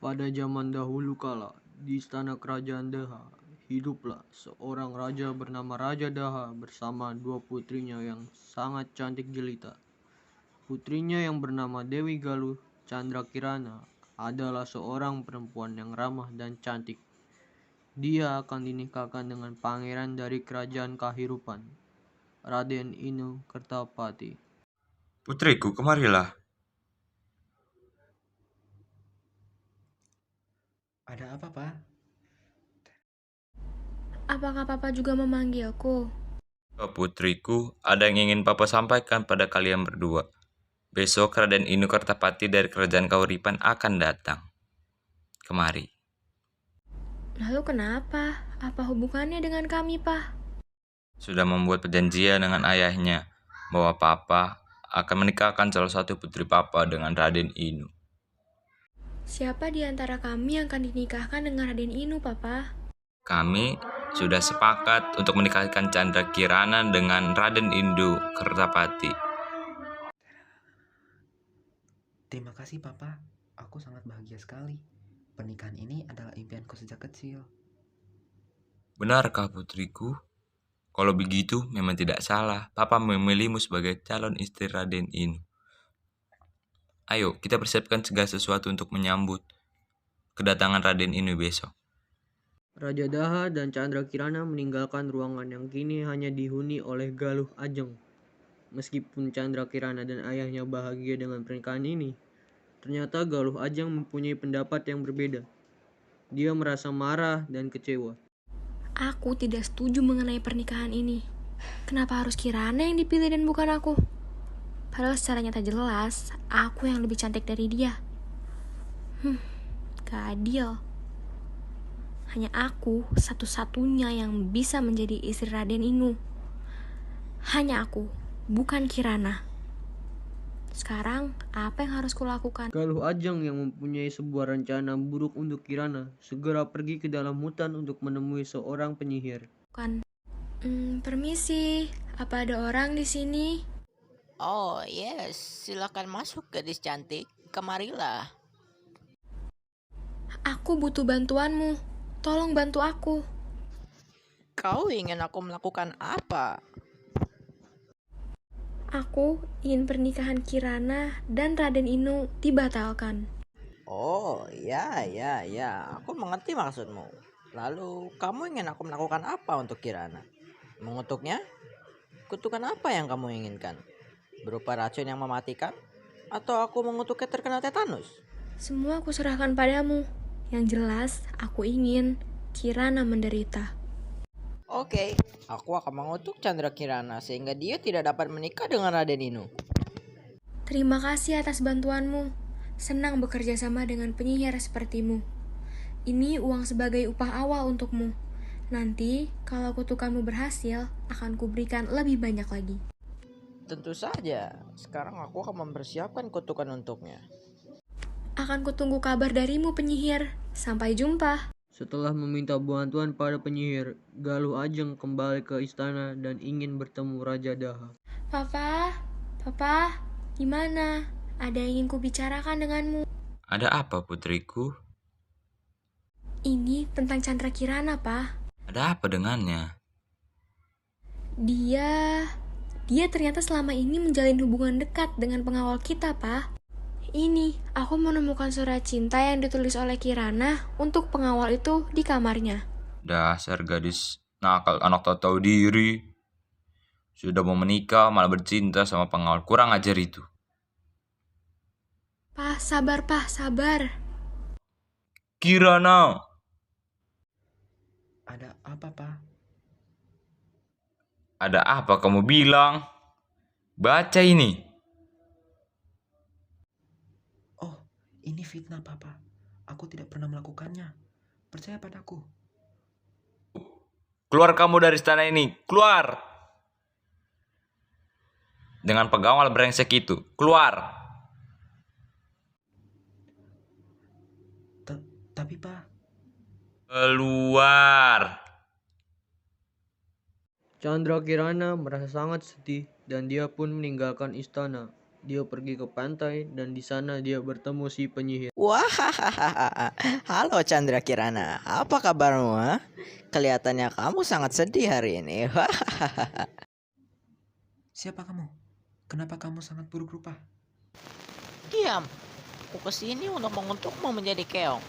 Pada zaman dahulu kala, di istana kerajaan Daha, hiduplah seorang raja bernama Raja Daha bersama dua putrinya yang sangat cantik jelita. Putrinya yang bernama Dewi Galuh Chandra Kirana adalah seorang perempuan yang ramah dan cantik. Dia akan dinikahkan dengan pangeran dari kerajaan Kahirupan, Raden Inu Kertapati. Putriku, kemarilah. Ada apa, Pak? Apakah Papa juga memanggilku? Oh, putriku, ada yang ingin Papa sampaikan pada kalian berdua. Besok Raden Inu Kertapati dari kerajaan Kahuripan akan datang. Kemari. Lalu kenapa? Apa hubungannya dengan kami, Pak? Sudah membuat perjanjian dengan ayahnya bahwa Papa akan menikahkan salah satu putri Papa dengan Raden Inu. Siapa di antara kami yang akan dinikahkan dengan Raden Inu, Papa? Kami sudah sepakat untuk menikahkan Chandra Kirana dengan Raden Inu Kertapati. Terima kasih, Papa. Aku sangat bahagia sekali. Pernikahan ini adalah impianku sejak kecil. Benarkah putriku? Kalau begitu memang tidak salah Papa memilihmu sebagai calon istri Raden Inu. Ayo kita persiapkan segala sesuatu untuk menyambut kedatangan Raden Inu besok. Raja Daha dan Chandra Kirana meninggalkan ruangan yang kini hanya dihuni oleh Galuh Ajeng. Meskipun Chandra Kirana dan ayahnya bahagia dengan pernikahan ini, ternyata Galuh Ajeng mempunyai pendapat yang berbeda. Dia merasa marah dan kecewa. Aku tidak setuju mengenai pernikahan ini. Kenapa harus Kirana yang dipilih dan bukan aku? Padahal secara nyata jelas, aku yang lebih cantik dari dia. Gak adil. Hanya aku satu-satunya yang bisa menjadi istri Raden Inu. Hanya aku, bukan Kirana. Sekarang, apa yang harus kulakukan? Galuh Ajeng yang mempunyai sebuah rencana buruk untuk Kirana segera pergi ke dalam hutan untuk menemui seorang penyihir. Permisi, apa ada orang di sini? Oh, yes. Silakan masuk, gadis cantik. Kemarilah. Aku butuh bantuanmu. Tolong bantu aku. Kau ingin aku melakukan apa? Aku ingin pernikahan Kirana dan Raden Inu dibatalkan. Oh, ya. Aku mengerti maksudmu. Lalu, kamu ingin aku melakukan apa untuk Kirana? Mengutuknya? Kutukan apa yang kamu inginkan? Berupa racun yang mematikan? Atau aku mengutuknya terkena tetanus? Semua aku serahkan padamu. Yang jelas, aku ingin Kirana menderita. Oke, aku akan mengutuk Chandra Kirana sehingga dia tidak dapat menikah dengan Raden Inu. Terima kasih atas bantuanmu. Senang bekerja sama dengan penyihir sepertimu. Ini uang sebagai upah awal untukmu. Nanti, kalau kutukanmu berhasil, akan kuberikan lebih banyak lagi. Tentu saja, sekarang aku akan mempersiapkan kutukan untuknya. Akan kutunggu kabar darimu, penyihir. Sampai jumpa. Setelah meminta bantuan pada penyihir, Galuh Ajeng kembali ke istana dan ingin bertemu Raja Daha. Papa, gimana? Ada yang ingin kubicarakan denganmu. Ada apa putriku? Ini tentang Chandra Kirana, Pa. Ada apa dengannya? Dia ternyata selama ini menjalin hubungan dekat dengan pengawal kita, Pa. Ini, aku menemukan surat cinta yang ditulis oleh Kirana untuk pengawal itu di kamarnya. Dasar gadis nakal, anak tak tahu diri. Sudah mau menikah malah bercinta sama pengawal, kurang ajar itu. Pa, sabar. Kirana, Ada apa, Pak? ada apa kamu bilang? Baca ini. Oh, ini fitnah, Papa. Aku tidak pernah melakukannya. Percaya padaku. Keluar kamu dari istana ini, keluar. Dengan pengawal brengsek itu, keluar. Tapi, Pak, Keluar. Chandra Kirana merasa sangat sedih dan dia pun meninggalkan istana. Dia pergi ke pantai dan di sana dia bertemu si penyihir. Wah, halo Chandra Kirana, apa kabarmu? Kelihatannya kamu sangat sedih hari ini. Siapa kamu? Kenapa kamu sangat buruk rupa? Diam, aku kesini untuk mengutukmu menjadi keong.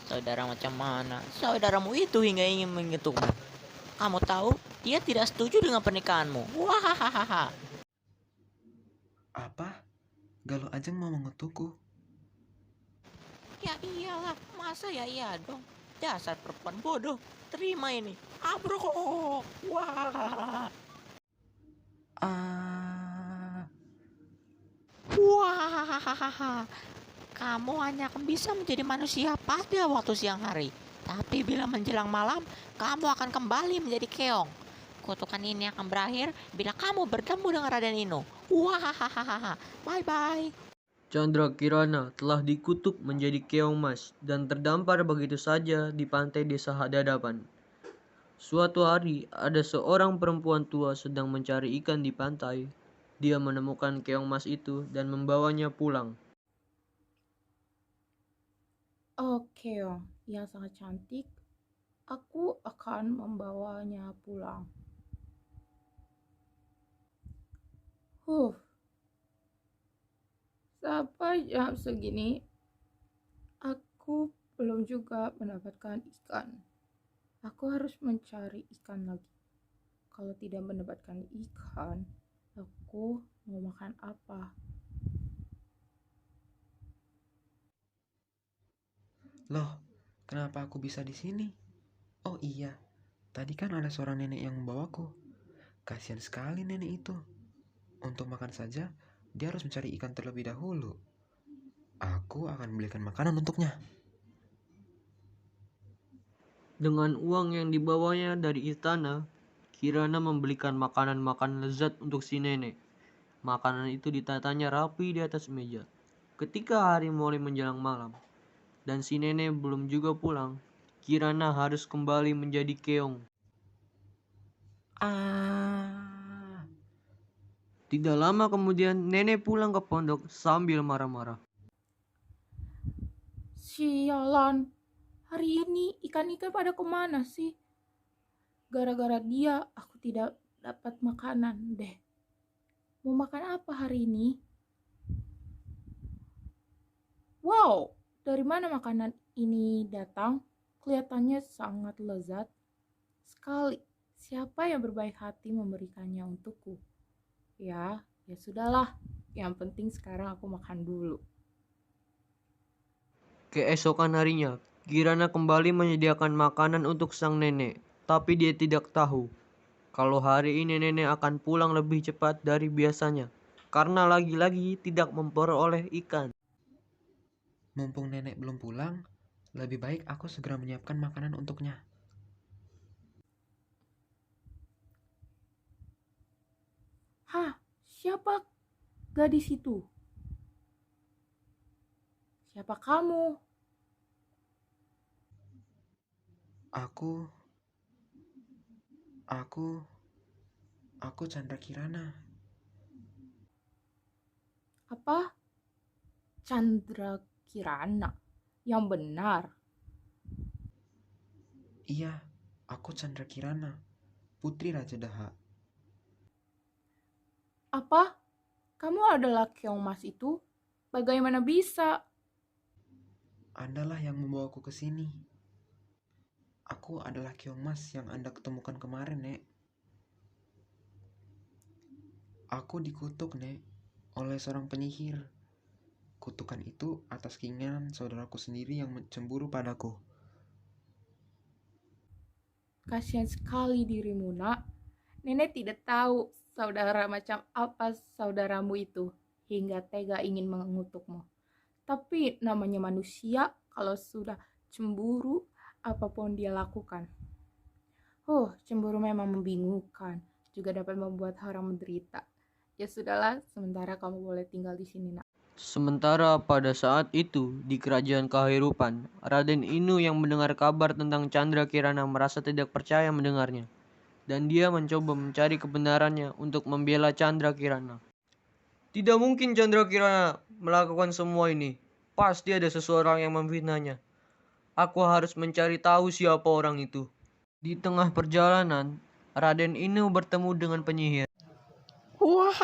Saudara macam mana? Saudaramu itu hingga ingin mengutukmu. Kamu tahu, dia tidak setuju dengan pernikahanmu. Wah, Apa? Galuh Ajeng mau mengutukku? ya iyalah, masa ya iya dong. Dasar perempuan bodoh, terima ini. Abroko, wah. Ah, Wah, kamu hanya akan bisa menjadi manusia pada waktu siang hari. Tapi bila menjelang malam, kamu akan kembali menjadi keong. Kutukan ini akan berakhir bila kamu bertemu dengan Raden Inu. Wah, bye-bye. Chandra Kirana telah dikutuk menjadi keong mas dan terdampar begitu saja di pantai desa Hadadapan. Suatu hari, ada seorang perempuan tua sedang mencari ikan di pantai. Dia menemukan keong mas itu dan membawanya pulang. Oh, keong yang sangat cantik, aku akan membawanya pulang. Sampai jam segini, aku belum juga mendapatkan ikan. Aku harus mencari ikan lagi. Kalau tidak mendapatkan ikan, aku mau makan apa? loh, kenapa aku bisa di sini? Oh iya, tadi kan ada seorang nenek yang membawaku. Kasihan sekali nenek itu. Untuk makan saja, dia harus mencari ikan terlebih dahulu. Aku akan belikan makanan untuknya. Dengan uang yang dibawanya dari istana, Kirana membelikan makanan-makanan lezat untuk si nenek. Makanan itu ditatanya rapi di atas meja. Ketika hari mulai menjelang malam, dan si nenek belum juga pulang, Kirana harus kembali menjadi keong. Ah, Tidak lama kemudian, nenek pulang ke pondok sambil marah-marah. Sialan, hari ini ikan-ikan pada kemana sih? Gara-gara dia, aku tidak dapat makanan deh. Mau makan apa hari ini? Wow, dari mana makanan ini datang? Kelihatannya sangat lezat sekali. Siapa yang berbaik hati memberikannya untukku? Ya sudahlah. Yang penting sekarang aku makan dulu. Keesokan harinya, Kirana kembali menyediakan makanan untuk sang nenek, tapi dia tidak tahu kalau hari ini nenek akan pulang lebih cepat dari biasanya, karena lagi-lagi tidak memperoleh ikan. mumpung nenek belum pulang, lebih baik aku segera menyiapkan makanan untuknya. Hah, siapa gadis itu? Siapa kamu? Aku Chandra Kirana. Apa? Chandra Kirana. Yang benar. Iya, aku Chandra Kirana, putri Raja Daha. Apa? Kamu adalah keong mas itu? Bagaimana bisa? Andalah yang membawaku ke sini. Aku adalah keong mas yang Anda ketemukan kemarin, Nek. Aku dikutuk, Nek, oleh seorang penyihir. Kutukan itu atas keinginan saudaraku sendiri yang cemburu padaku. Kasihan sekali dirimu, nak. Nenek tidak tahu saudara macam apa saudaramu itu hingga tega ingin mengutukmu. Tapi namanya manusia, kalau sudah cemburu, apapun dia lakukan. Cemburu memang membingungkan, juga dapat membuat orang menderita. Ya sudahlah, sementara kamu boleh tinggal di sini, nak. Sementara pada saat itu, di kerajaan Kehirupan, Raden Inu yang mendengar kabar tentang Chandra Kirana merasa tidak percaya mendengarnya, dan dia mencoba mencari kebenarannya untuk membela Chandra Kirana. Tidak mungkin Chandra Kirana melakukan semua ini. Pasti ada seseorang yang memfitnahnya. Aku harus mencari tahu siapa orang itu. Di tengah perjalanan, Raden Inu bertemu dengan penyihir. Wah,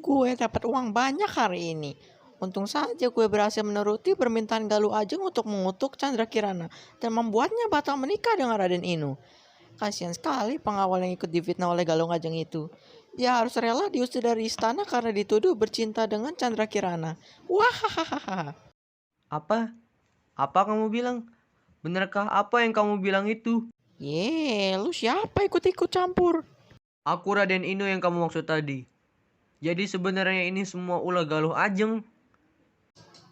gue dapat uang banyak hari ini. Untung saja gue berhasil menuruti permintaan Galuh Ajeng untuk mengutuk Chandra Kirana dan membuatnya batal menikah dengan Raden Inu. Kasihan sekali pengawal yang ikut difitnah oleh Galuh Ajeng itu. Dia harus rela diusir dari istana karena dituduh bercinta dengan Chandra Kirana. Wah, Apa? Apa kamu bilang? Benarkah apa yang kamu bilang itu? lu siapa ikut-ikut campur? Aku Raden Inu yang kamu maksud tadi. Jadi sebenarnya ini semua ulah Galuh Ajeng.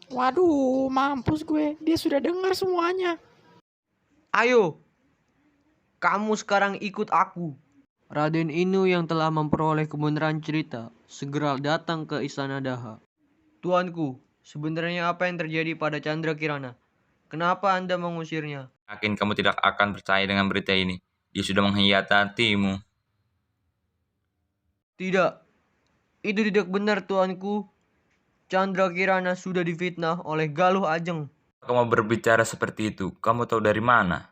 Waduh, mampus gue. Dia sudah dengar semuanya. Ayo, kamu sekarang ikut aku. Raden Inu yang telah memperoleh kebenaran cerita segera datang ke istana Daha. Tuanku, sebenarnya apa yang terjadi pada Chandra Kirana? Kenapa Anda mengusirnya? Yakin kamu tidak akan percaya dengan berita ini. Dia sudah mengkhianatimu. Tidak, itu tidak benar tuanku. Chandra Kirana sudah difitnah oleh Galuh Ajeng. Kamu berbicara seperti itu. Kamu tahu dari mana?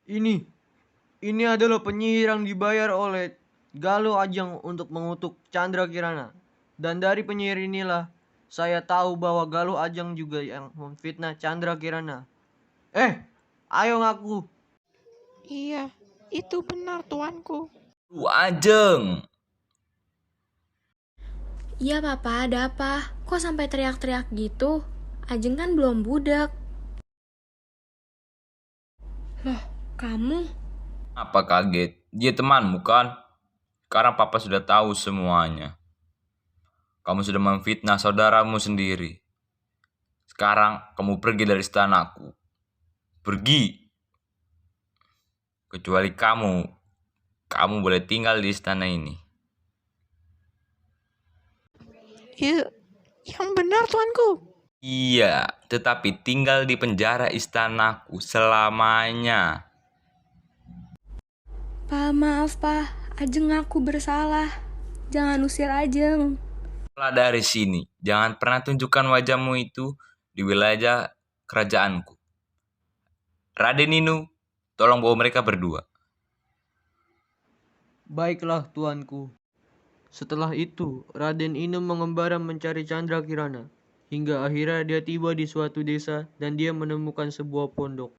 Ini adalah penyihir yang dibayar oleh Galuh Ajeng untuk mengutuk Chandra Kirana. Dan dari penyihir inilah saya tahu bahwa Galuh Ajeng juga yang memfitnah Chandra Kirana. Ayo ngaku. Iya, itu benar tuanku. Lu Ajeng. Iya papa, ada apa? Kok sampai teriak-teriak gitu? Ajeng kan belum budak. Loh, kamu? Apa kaget? Dia temanmu kan? Sekarang papa sudah tahu semuanya. Kamu sudah memfitnah saudaramu sendiri. Sekarang kamu pergi dari istanaku. Pergi. Kecuali kamu boleh tinggal di istana ini. Iya, yang benar tuanku. Iya, tetapi tinggal di penjara istanaku selamanya. Pa, maaf pa, Ajeng aku bersalah. Jangan usir Ajeng. Keluar dari sini, jangan pernah tunjukkan wajahmu itu di wilayah kerajaanku. Raden Inu, tolong bawa mereka berdua. Baiklah tuanku. Setelah itu, Raden Inu mengembara mencari Chandra Kirana. Hingga akhirnya dia tiba di suatu desa dan dia menemukan sebuah pondok.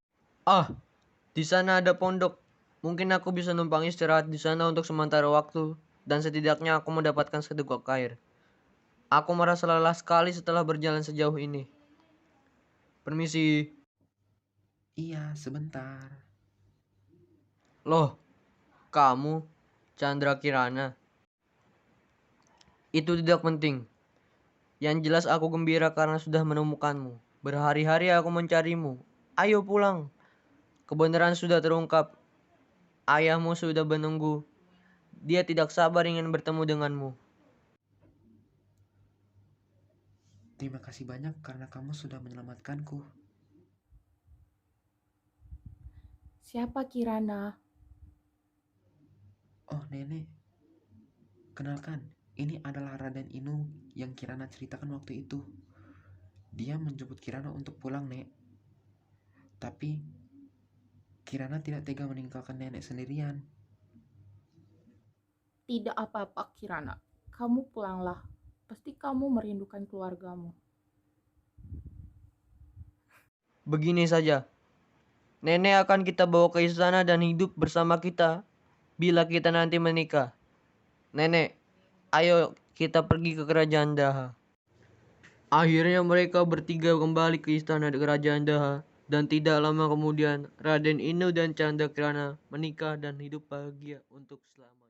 Di sana ada pondok. Mungkin aku bisa numpang istirahat di sana untuk sementara waktu dan setidaknya aku mendapatkan seteguk air. Aku merasa lelah sekali setelah berjalan sejauh ini. Permisi. Iya, sebentar. Loh, kamu Chandra Kirana. Itu tidak penting. Yang jelas aku gembira karena sudah menemukanmu. Berhari-hari aku mencarimu. Ayo pulang. Kebenaran sudah terungkap. Ayahmu sudah menunggu. Dia tidak sabar ingin bertemu denganmu. Terima kasih banyak karena kamu sudah menyelamatkanku. Siapa Kirana? Oh, Nenek. Kenalkan, ini adalah Raden Inu yang Kirana ceritakan waktu itu. Dia menjemput Kirana untuk pulang, Nek. Tapi Kirana tidak tega meninggalkan nenek sendirian. Tidak apa-apa Kirana. Kamu pulanglah. Pasti kamu merindukan keluargamu. Begini saja. Nenek akan kita bawa ke istana dan hidup bersama kita bila kita nanti menikah. Nenek, ayo kita pergi ke kerajaan Daha. Akhirnya mereka bertiga kembali ke istana kerajaan Daha dan tidak lama kemudian Raden Inu dan Chandra Kirana menikah dan hidup bahagia untuk selamanya.